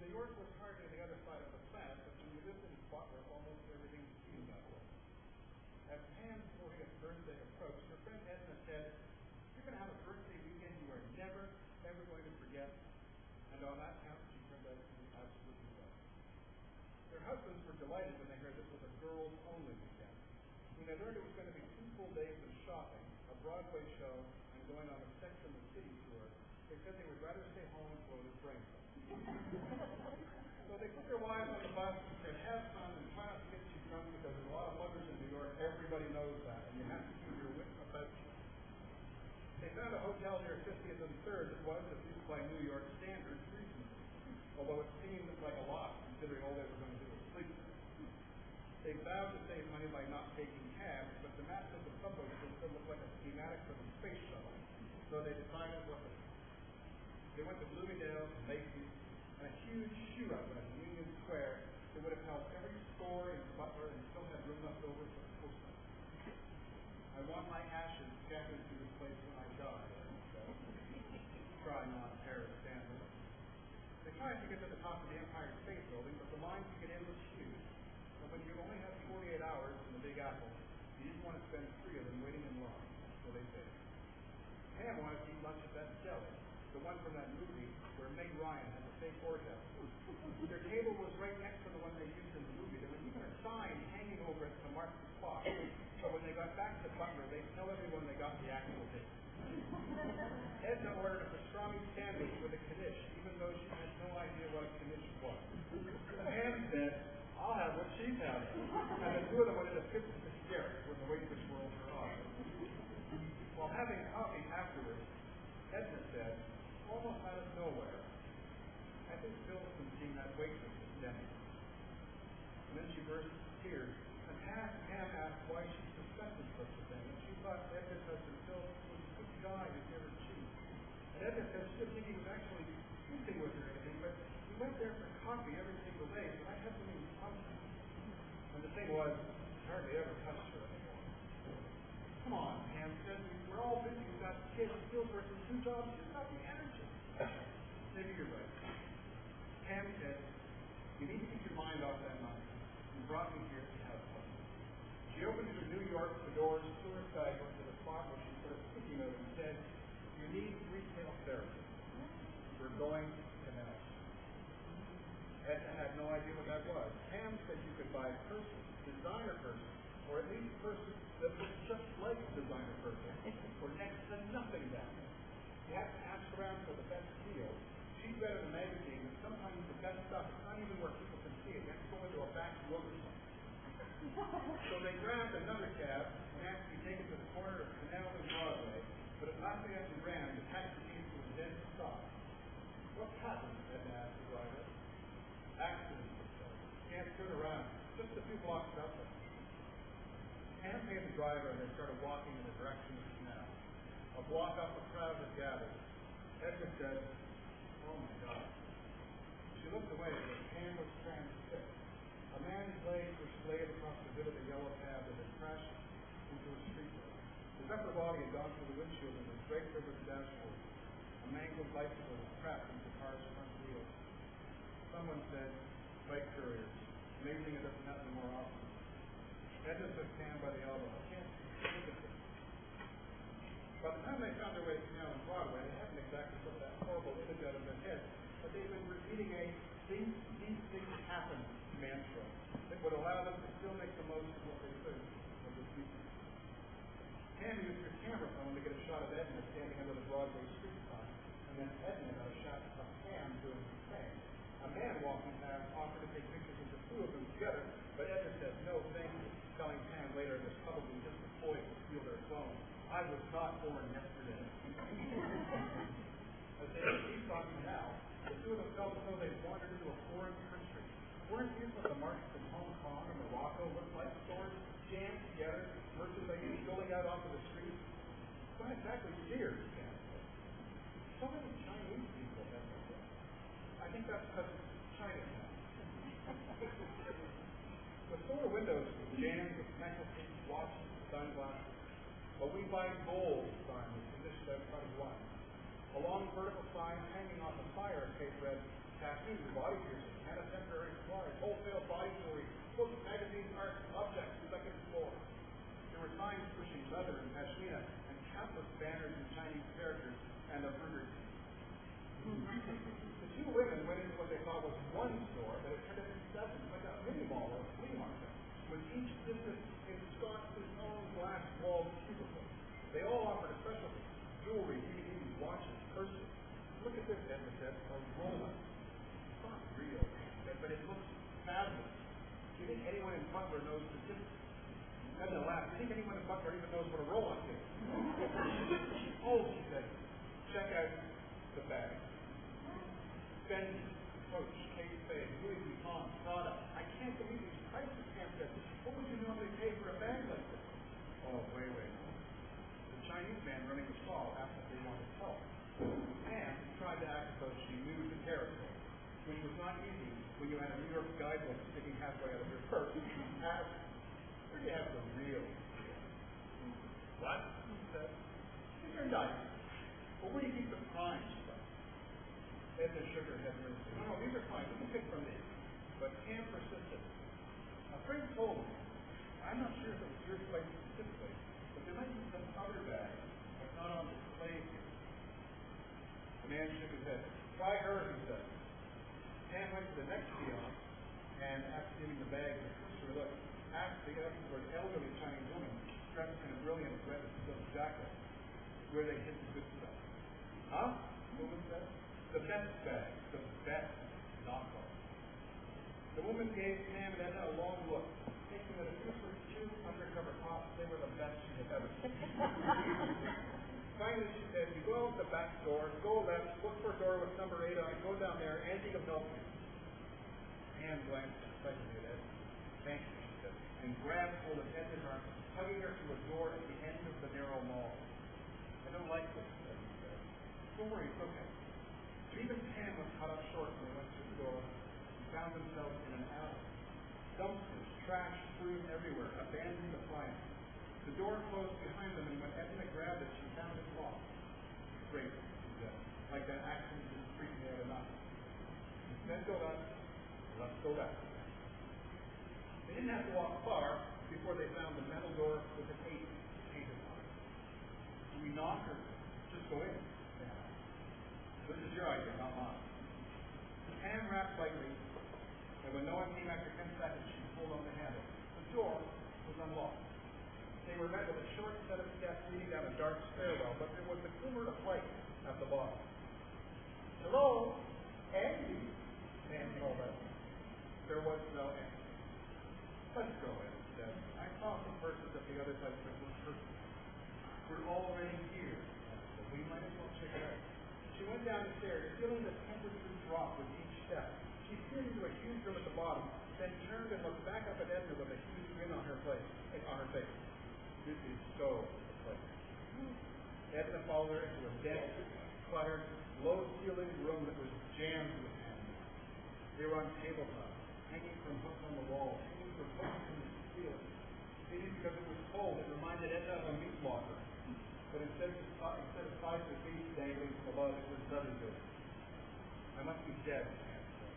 New York was hardly the other side of the planet, but when you lived in Butler, almost everything seemed that way. As Pam's 40th birthday approached, her friend Edna said, "You're going to have a birthday weekend you are never, ever going to forget." And on that count, she turned out to be absolutely right. Their husbands were delighted when they heard this was a girls-only weekend. When they learned it was going to be 2 full days of shopping, a Broadway show, and going on a Sex and the City tour, they said they would rather stay home and blow their brains out. So they put their wives on the bus and said, "Have fun and try not to get too drunk because there's a lot of muggers in New York. Everybody knows that, and you have to keep your wit about you." They found a hotel near 50th and 3rd that was, at least by New York standards, reasonable, although it seemed like a lot considering all they were going to do was sleep there. They vowed to save money by not taking cabs, but the map of the subway system looked like a schematic for the space shuttle, so they decided what to do. They went to Bloomingdale's, Macy's, and a huge shoe outlet in Union Square that would have held every store in Butler and still had room left over for the postman. "I want my ashes scattered through this place when I die," I said, trying on a pair of sandals. They tried to get to the top of the Empire State Building, but the line to get in was huge. And when you only have 48 hours in the Big Apple, you didn't want to spend 3 of them waiting in line, so they said. Pam wanted to eat lunch at that deli, the one from that movie where Meg Ryan had the fake orgasm. Their table was right next to the one they used in the movie. There was even a sign hanging over it to mark the spot. So when they got back to Butler, they'd tell everyone they got the actual date. Edna ordered a pastrami sandwich with a knish, even though she had no idea what a knish was. Pam said, "I'll have what she's having." And the two of them went into fits of hysterics when the waitress rolled her eyes. While having coffee afterwards, Edna said, almost out of nowhere, "I think Phil's been seeing that waitress at Denny's." And then she burst into tears, and Pam asked why she suspected such a thing, and she thought Edna's husband Phil was a good guy who never cheated. And Edna said she didn't think he was actually sleeping with her or anything, but he went there for coffee every single day, so I had to leave something. And the thing was, he hardly ever touched her anymore. "Come on," Pam said, "we're all busy. We've got kids. Phil's working 2 jobs. She's got the energy." Maybe you're right. Pam said, "You need to keep your mind off that nonsense. You brought me here to have fun." She opened her New York Fedora tourist guidebook to the spot where she put a sticky note and said, "You need retail therapy. We're going to Nashville." Edna had no idea what that was. Pam said you could buy purses, designer purses, or at least purses that look just like designer purses, for next to nothing down there. You have to ask around for the best deal. She's read in the magazine that sometimes the best stuff is not even where people can see it. You have to go into a back room or something. So they grabbed another cab and asked to be taken to the corner of Canal and Broadway, but at Lafayette and Grand, the taxi came to a dead stop. "What's happened?" Edna asked the driver. "Accident," he said. "Can't turn around. Just a few blocks up there." Pam paid the driver and they started walking in the direction of the canal. A block up, a crowd had gathered. Edna said, "Oh my God." She looked away, but Pam was transfixed. A man's legs were splayed across the bit of the yellow cab that had crashed into a streetlight. His upper body had gone through the windshield and was draped over the dashboard. A mangled bicycle was trapped into the car's front wheels. Someone said, "Bike couriers. Amazing it doesn't happen more often." Edna took Pam by the elbow. "I can't look at this." By the time they found their way to Canal and Broadway, they hadn't exactly put that horrible image out of their heads, but they'd been repeating a "these things happen" mantra that would allow them to still make the most of what they could of this weekend. Pam used her camera phone to get a shot of Edna standing under the Broadway street sign, and then Edna got a shot of Pam doing the same. A man walking past offered to take pictures of the 2 of them together, but Edna said no thank you, telling Pam later it was probably just a ploy to steal their phone. "I was not born yesterday." As they each on Canal, the 2 of them felt as though they'd wandered into a foreign country. Weren't these what the markets in Hong Kong and Morocco looked like? Stores jammed together, merchandise spilling out onto the streets. It's not exactly Sears, Pam said. "So many Chinese people, Edna said. "I think that's because it's Chinatown." The store windows were jammed with necklaces, watches, sunglasses. A "We Buy Gold" sign was positioned outside of one. A long vertical sign hanging off a fire escape read, tattoos, body piercing, and a temporary supplies, wholesale body jewelry, books, magazines, art, objects, second floor. There were signs pushing leather and pashmina, and countless banners in Chinese characters, and a Burger King. The two women went into what they thought was one store, but it turned into seven, like a mini mall or a flea market, with each business ensconced in its own glass-walled cubicle. They all offered a specialty: jewelry, DVDs, watches, purses. Look at this, Edna said, a Rolex. It's not real, but it looks fabulous. Do you think anyone in Butler knows statistics? Edna laughed. Do you think anyone in Butler even knows what a Rolex is? Oh, she said, check out the bag. Fendi, Coach, Kate Spade, Louis Vuitton, Prada. I can't believe these prices, Pam said. What would you normally pay for a bag like this? Oh, wait. The Chinese man running the stall asked if they wanted help. Pam tried to act as though she knew the territory, which was not easy when you had a New York guidebook sticking halfway out of your purse. Where do you have the real deal? What? He said. These are nice. But where do you keep the prime stuff? Edna shook her head nervously. No, these are fine. You can pick from these. But Pam persisted. A friend told me, I'm not sure if it was your place specifically, but there might be some other bag that's not on display here. The man shook his head. Try her, he said. Pam went to the next kiosk and, after giving the bag a cursory look, asked the elderly Chinese woman, dressed in a brilliant red silk jacket, where they hid the good stuff. Huh? The woman said. The best bag. The best knockoff. The woman gave Pam and Edna a long look, thinking that if this was two undercover cops, they were the best she had ever seen. Finally, she said, you go out the back door, go left, look for a door with number 8 on it, go down there, Auntie will help you. Pam glanced excitedly at Edna. Thank you, she said, and grabbed hold of Edna's arm, hugging her to a door at the end of the narrow mall. I don't like this, Edna said. Don't worry, it's okay. But even Pam was cut up short when they went through the door and found themselves in an alley. Dumpsters, trash strewn everywhere, abandoned appliances. The door closed behind them, and when Edna grabbed it, she found it locked. Great, she said, like that accident didn't freak me out enough. Then go left, let's go left. They didn't have to walk far before they found the metal door with an 8 painted on it. Do we knock or just go in? Yeah. This is your idea, not mine. Pam rapped lightly, and when no one came after 10 seconds, she pulled on the handle. The door was unlocked. They were met with a short set of steps leading down a dark stairwell, but there was a glimmer of light at the bottom. Hello? Andy? Pam called out. There was no answer. Let's go in, he said. I saw some persons at the other side that were perfect. We're already here, so we might as well check it out. She went down the stairs, feeling the temperature drop with each step. She peered into a huge room at the bottom, then turned and looked back up at Edna with a huge grin on her face. This is so exciting. Edna followed her into a dense, cluttered, low-ceilinged room that was jammed with hangings. They were on tabletops, hanging from hooks on the wall, hanging from hooks in the ceiling. Maybe because it was cold, it reminded Edna of a meat locker. But instead of sides of beef dangling from above, it was leather goods. I must be dead, Pam said.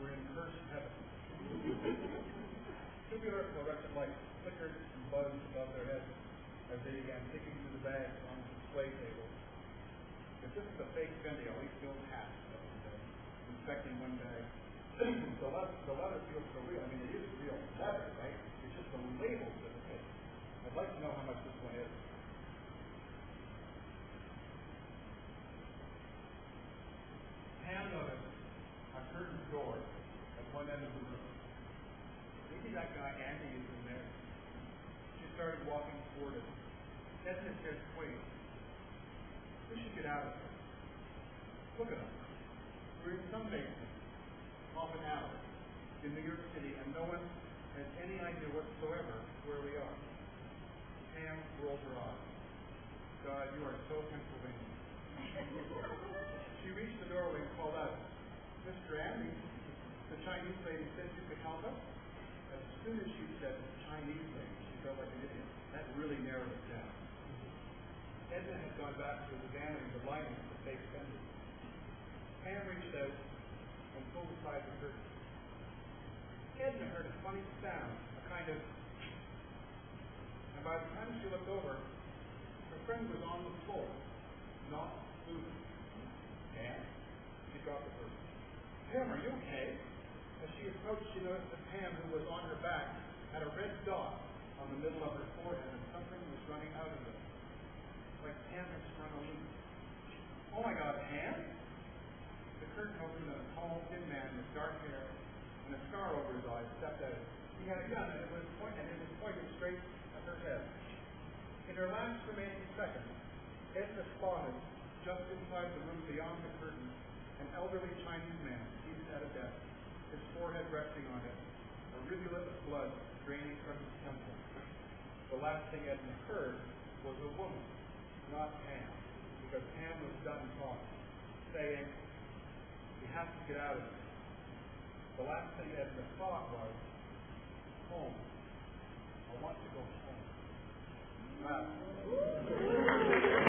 We're in cursed heaven. Tubular fluorescent lights flickered and buzzed above their heads as they began digging through the bags on the display table. If this is a fake Fendi, I'll eat Bill's hat, he said, inspecting one bag. The leather feels so real. I mean, it is real leather, right? It's just the labels that are fake. I'd like to know how much this one is. Pam noticed a curtained door at one end of the room. Maybe that guy Andy is in there. She started walking toward it. Edna's head swayed. We should get out of here. Look at us. We're in some basement, off an alley, in New York City, and no one has any idea whatsoever where we are. Pam rolled her eyes. God, you are so Pennsylvania. She reached the doorway and called out, Mr. Andy, the Chinese lady said you could help us? As soon as she said Chinese lady, she felt like an idiot. That really narrowed it down. Edna had gone back to examining the linings of the fake Fendi. Pam reached out funny sound, a kind of... And by the time she looked over, her friend was on the floor, not moving. And she dropped the person. Pam, are you okay? As she approached, she noticed that Pam, who was on her back, had a red dot on the middle of her forehead, and something was running out of it. Like Pam had sprung a leak. Oh my God, Pam? The curtain opened and a tall, thin man with dark hair and a scar over his eyes stepped out. He had a gun and it was pointed straight at her head. In her last remaining seconds, Edna spotted, just inside the room beyond the curtain, an elderly Chinese man seated at a desk, his forehead resting on it, a rivulet of blood draining from his temple. The last thing Edna heard was a woman, not Pam, because Pam was done talking, saying, "We have to get out of here." The last thing Edna thought was,